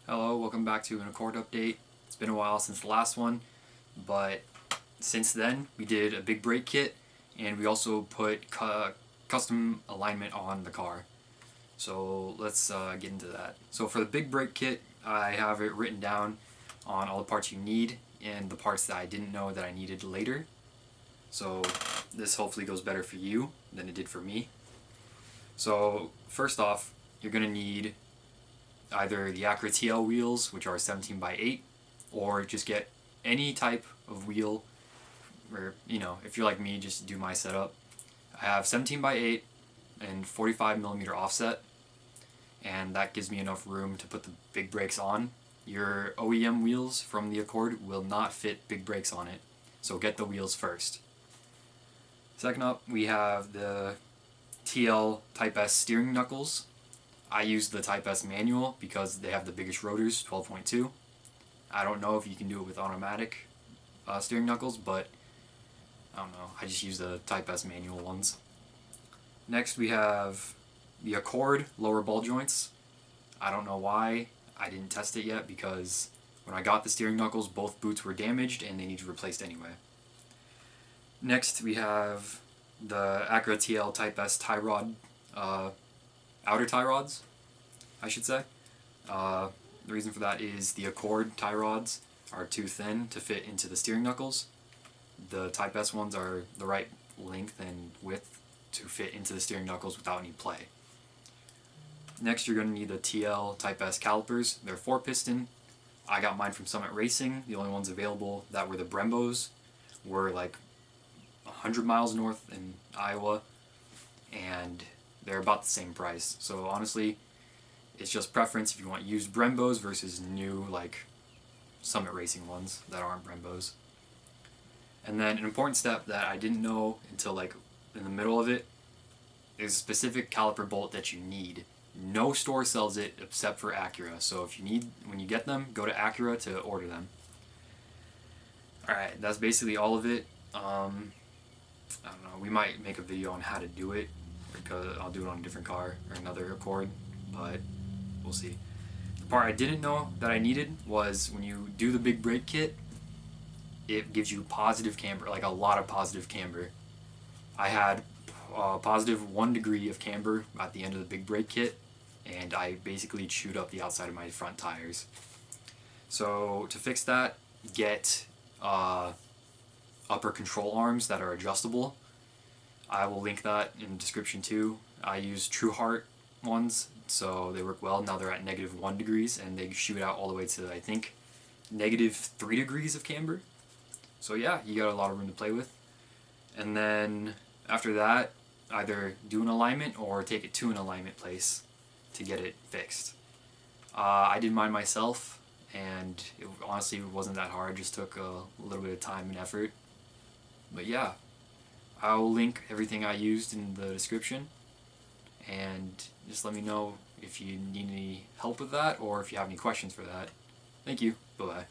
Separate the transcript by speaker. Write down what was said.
Speaker 1: Hello, welcome back to an Accord update. It's been a while since the last one, but since then we did a big brake kit and we also put custom alignment on the car. So let's get into that. So for the big brake kit, I have it written down on all the parts you need and the parts that I didn't know that I needed later. So this hopefully goes better for you than it did for me. So first off, you're going to need either the Acura TL wheels, which are 17 by 8, or just get any type of wheel, or if you're like me, just do my setup. I have 17 by 8 and 45mm offset, and that gives me enough room to put the big brakes on. Your OEM wheels from the Accord will not fit big brakes on it, so get the wheels first. Second up, we have the TL Type S steering knuckles. I use the Type S manual because they have the biggest rotors, 12.2. I don't know if you can do it with automatic steering knuckles, but I don't know. I just use the Type S manual ones. Next we have the Accord lower ball joints. I don't know why I didn't test it yet because when I got the steering knuckles, both boots were damaged and they needed replaced anyway. Next we have the Acura TL Type S tie rod, outer tie rods, I should say. The reason for that is the Accord tie rods are too thin to fit into the steering knuckles. The Type S ones are the right length and width to fit into the steering knuckles without any play. Next you're going to need the TL Type S calipers. They're 4-piston. I got mine from Summit Racing. The only ones available that were the Brembos were like 100 miles north in Iowa, and they're about the same price. So honestly, it's just preference if you want used Brembos versus new like Summit Racing ones that aren't Brembos. And then an important step that I didn't know until like in the middle of it is a specific caliper bolt that you need. No store sells it except for Acura. So if you need, when you get them, go to Acura to order them. Alright, that's basically all of it. I don't know, we might make a video on how to do it, because I'll do it on a different car or another Accord, but we'll see. The part I didn't know that I needed was when you do the big brake kit, it gives you positive camber, like a lot of positive camber. I had positive 1 degree of camber at the end of the big brake kit, and I basically chewed up the outside of my front tires. So to fix that, get upper control arms that are adjustable. I will link that in the description too. I use True Heart ones, so they work well. Now they're at -1 degrees and they shoot out all the way to, I think, -3 degrees of camber. So yeah, you got a lot of room to play with. And then after that, either do an alignment or take it to an alignment place to get it fixed. I did mine myself, and it honestly wasn't that hard. It just took a little bit of time and effort. But yeah, I'll link everything I used in the description, and just let me know if you need any help with that or if you have any questions for that. Thank you. Bye-bye.